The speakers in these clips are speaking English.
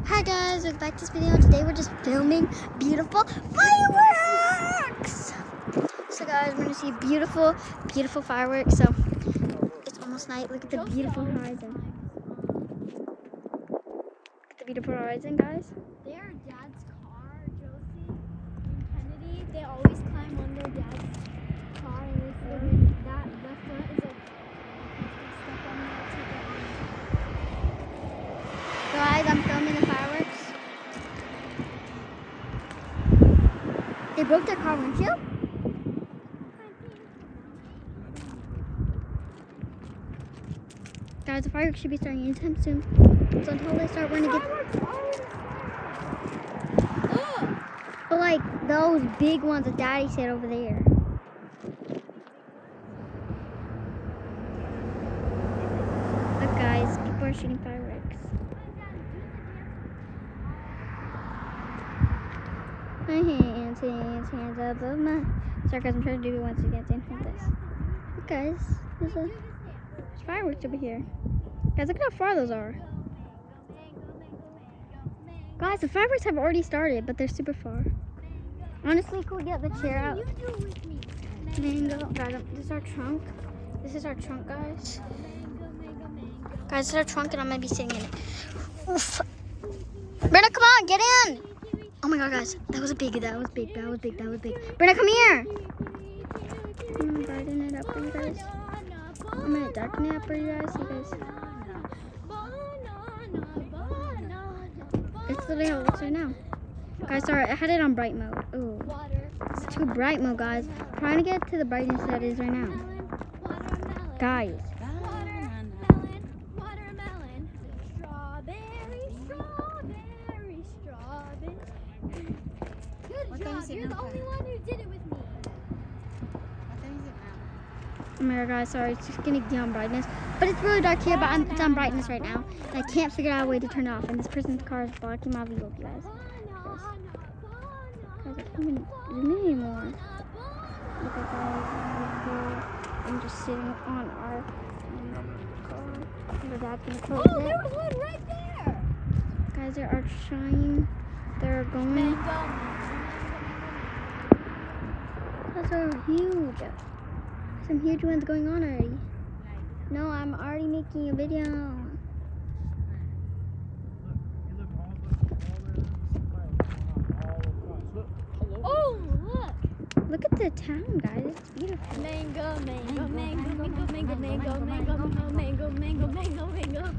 Hi guys, welcome back to this video. Today we're just filming beautiful fireworks. So guys, we're gonna see beautiful fireworks. So it's almost night. Look at the beautiful horizon. Look at the beautiful horizon, guys. They are Dad's car, Josie and Kennedy. They always climb on their dad's car, and it's the front is like step on there to get on. Guys, I'm filming the fireworks. They broke their car windshield. Guys, the fireworks should be starting anytime soon. So until they start, we're gonna get. But like those big ones that Daddy said over there. Look, guys, people are shooting fireworks. My hands above my. Sorry, guys, I'm trying to do it once again. Same thing like this. Look, guys, there's fireworks over here. Guys, look at how far those are. Guys, the fireworks have already started, but they're super far. Honestly, could we get the chair out? Mango. Guys, this is our trunk. This is our trunk, guys. Guys, this is our trunk, and I'm gonna be sitting in it. Oof. Brenda, come on, get in! Oh my god, guys, that was big. Brenda, come here! I'm gonna brighten it up for you guys. I'm gonna darken it up for you guys. It's literally how it looks right now. Guys, sorry, I had it on bright mode. Ooh, it's too bright mode, guys. I'm trying to get to the brightness that it is right now. Guys. Watermelon, strawberry. Good job, you're the only one who did it with me. Oh my god, guys, sorry, it's just gonna get on brightness. But it's really dark here, but it's on brightness right now. And I can't figure out a way to turn it off. And this person's car is blocking my view, you guys. Guys, I can't even zoom in anymore. Look at guys, I'm just sitting on our car. My dad's gonna close it. Oh, there was one right there. Guys, there are trying. They're going. Those are huge. Some huge ones going on already. No, I'm already making a video. Oh, look. Look at the town, guys. It's beautiful. Mango.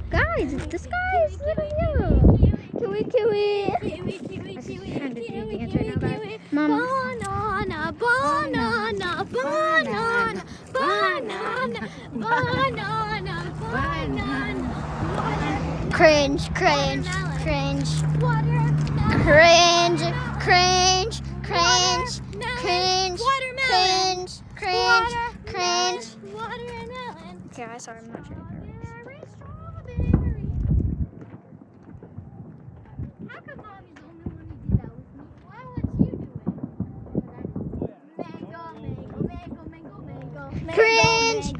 Guys, the sky is literally yellow. Kiwi. I'm trying to do the dance right now, guys. Mom. Banana. Cringe. Okay, I'm sorry, I'm not sure. How come Mommy's the only one who did that with me? Why would you do it? Cringe.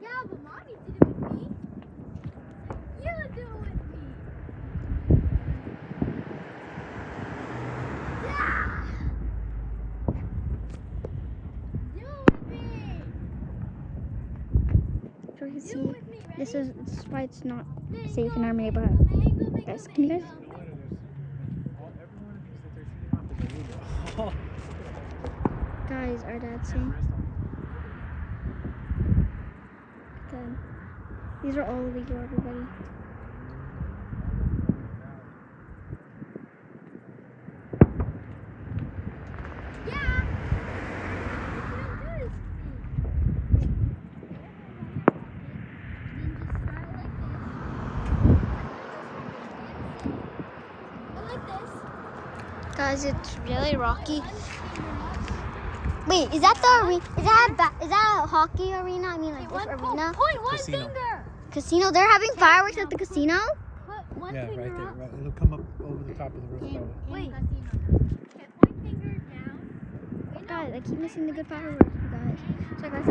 Yeah, but Mommy did it with me. You do it with me. Yeah. Do it with me. So you can Do see, it with me. Ready? this is why it's not safe in our neighborhood. Guys, can you guys? Guys, our dad's saying. These are all illegal, everybody. Yeah. Guys, it's really rocky. Wait, is that the arena? Is that a hockey arena? I mean, like this arena? Point one Casino. finger. Casino? They're having fireworks at the casino? Put one Yeah, finger right there. up. Right. It'll come up over the top of the roof. Probably. Wait. Okay, point finger down. Guys, I keep missing the good fireworks, you guys. So guys,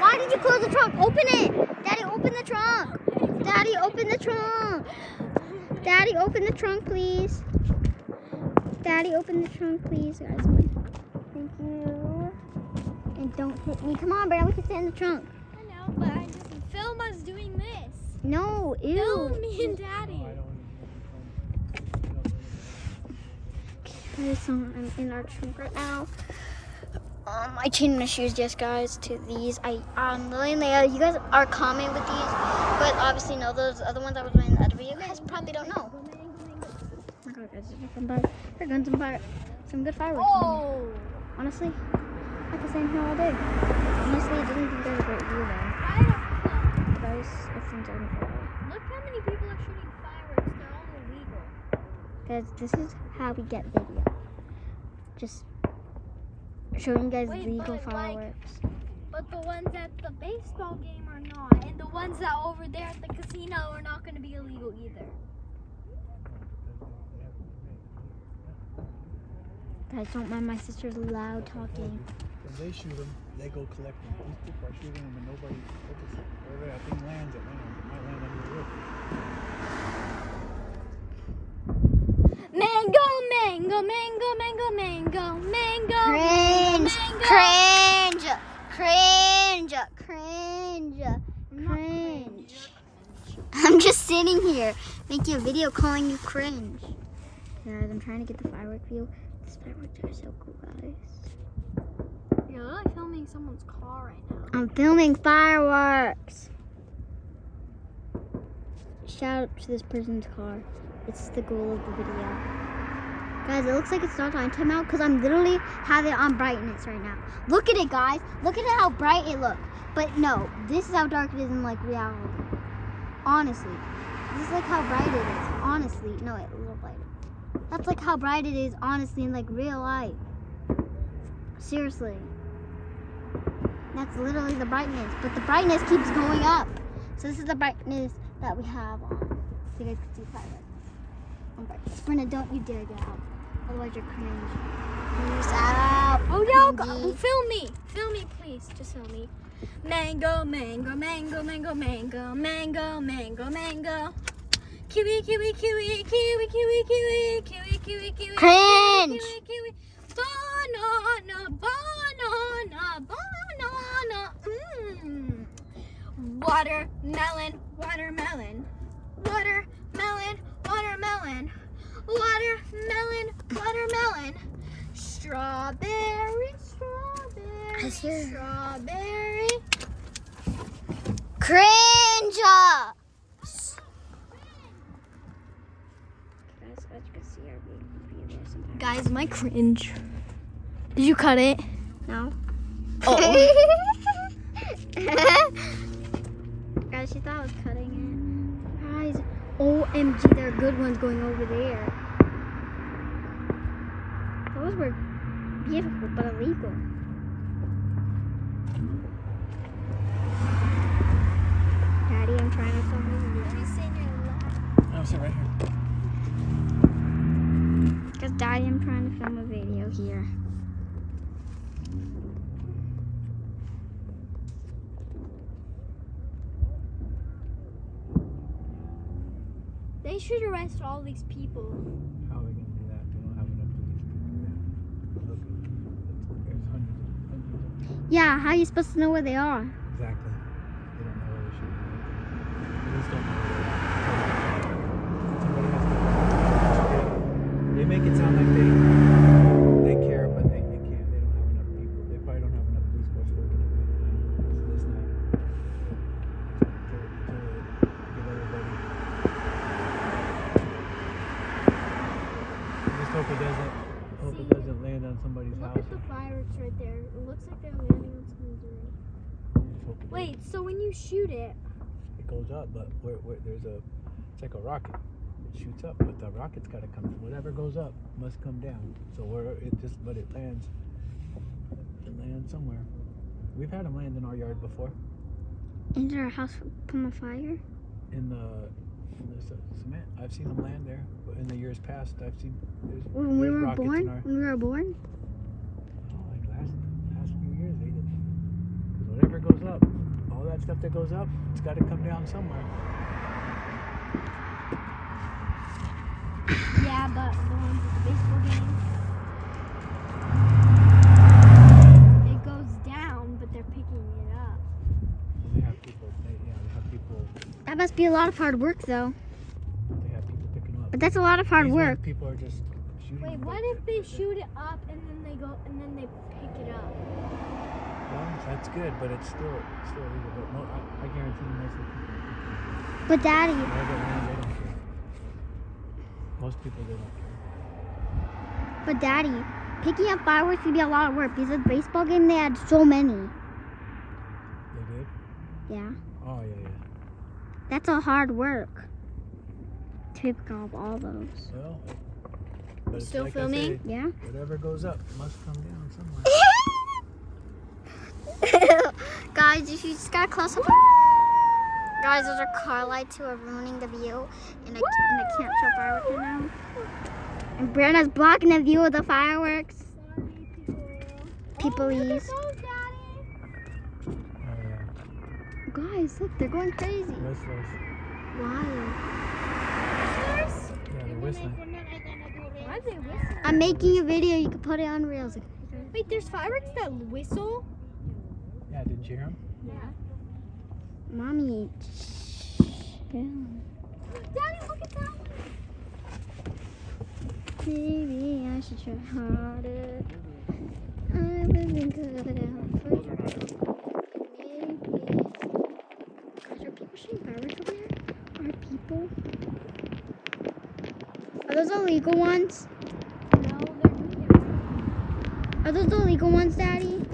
why Why did you close the trunk? Open it. Daddy, open the trunk. Daddy, open the trunk. Daddy, open the trunk, please. Daddy, open the trunk, please, guys. Thank you. And don't hit me. Come on, Brad. We can sit in the trunk. I know, but I just film us doing this. No, ew. Film me and Daddy. Okay, so I'm in our trunk right now. I changed my shoes just, guys, to these. You guys are common with these, but obviously no, those other ones I was wearing in the other video, you guys probably don't know. Oh my god, guys, they're going to some good fireworks. Oh! Honestly, I could stay in here all day. Honestly, it doesn't think there's a great view though. Guys, I think I'm Look how many people are shooting fireworks. They're all illegal. Guys, this is how we get video. Just showing you guys legal fireworks. But the ones at the baseball game are not. And the ones that are over there at the casino are not going to be illegal either. Guys, don't mind my sister's loud talking. When they shoot them, they go collect them. These people are shooting them and nobody focuses. Wherever that thing lands, it lands. It might land under the roof. Mango, mango, mango, mango, mango, mango. Cringe! Mango. Cringe! Cringe! Cringe! Cringe! I'm just sitting here making a video calling you cringe. Guys, I'm trying to get the firework view. These fireworks are so cool, guys. You're really filming someone's car right now. I'm filming fireworks. Shout out to this person's car. It's the goal of the video. Guys, it looks like it's not on timeout because I'm literally have it on brightness right now. Look at it, guys. Look at how bright it looks. But no, this is how dark it is in like reality. Honestly. This is like how bright it is. Honestly. No, wait, a little lighter. That's like how bright it is, honestly, in like real life. Seriously. That's literally the brightness. But the brightness keeps going up. So this is the brightness that we have on. So you guys can see fireworks. Brenna, don't you dare get out. Otherwise you're cringe. Peace out. Oh, no. Film me. Film me, please. Just film me. Mango, mango, mango, mango, mango, mango, mango, mango. Kiwi, kiwi, kiwi, kiwi, kiwi, kiwi, kiwi, kiwi, kiwi. Cringe. Kiwi, kiwi. Banana, banana, banana. Watermelon, watermelon. Watermelon, watermelon. Watermelon, watermelon. Strawberry, strawberry, strawberry. Cringe! Guys, my cringe. Did you cut it? No. Oh. Guys, she thought I was cutting it. Guys, OMG, there are good ones going over there. Those were beautiful, but illegal. Daddy, I'm trying to film this video. Let me see your lap. No, sit right here. Because Daddy, I'm trying to film a video here. They should arrest all these people. How are we going to do that? They don't have enough police to do that. Look, there's hundreds of them. Yeah, how are you supposed to know where they are? Exactly. They don't know where they should be. Police don't know where they're at. Somebody has to. They make it sound like they care, but they can't. They don't have enough people. They probably don't have enough police force working at this night to get everybody. Just hope it doesn't land on somebody's Look house. at the fireworks right there. It looks like they're landing on someone's roof. Just hope it Wait, so when you shoot it, it goes up, but where it's like a rocket. It shoots up, but the rocket's got to come. Whatever goes up must come down. So but it lands. It lands somewhere. We've had them land in our yard before. Is our house from a fire? In the cement. I've seen them land there. But in the years past, I've seen When we there's were rockets born? in our, When we were born? like last few years they did. Because whatever goes goes up, all that stuff that goes up, it's got to come down somewhere. Yeah, but the ones at the baseball game, it goes down, but they're picking it up. They have people. They have people. That must be a lot of hard work, though. They have people picking them up. But that's a lot of hard These work. ones, people are just shooting. Wait, them, what but if they shoot it up and then they go and then they pick it up? Well, that's good, but it's still illegal. But I guarantee you, most of the people. But Daddy, They don't care. Most people, they don't care. but Daddy, picking up fireworks would be a lot of work because at the baseball game they had so many. They did? Yeah, Oh, yeah. that's a hard work to pick up all those. Well, but it's Still like I filming? say, Yeah. whatever goes up must come down somewhere. Guys, if you just got close up. Guys, those are car lights who are ruining the view, and I can't show fireworks right now. And Brianna's blocking the view of the fireworks. People's. Oh, yeah. Guys, look, they're going crazy. Whistlers. Wow. Yeah, they're whistling. Why are they whistling? I'm making a video. You can put it on Reels. Wait, there's fireworks that whistle? Yeah, didn't you hear them? Yeah. Mommy. Yeah. Daddy, look at that one. Maybe I should try harder. I will be good out for Those are not good. maybe. Guys, are people shooting fireworks over here? Are people? Are those illegal ones? No, they're legal. Are those the illegal ones, Daddy?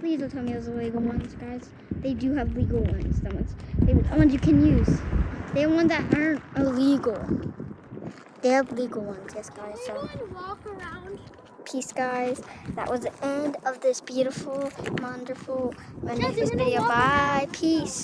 Please don't tell me those are illegal ones, guys. They do have legal ones. The ones you can use. They have ones that aren't illegal. They have legal ones, yes, guys. So, Anyone walk around? peace, guys. That was the end of this beautiful, wonderful, Jesse, magnificent we're gonna video. walk Bye. Peace.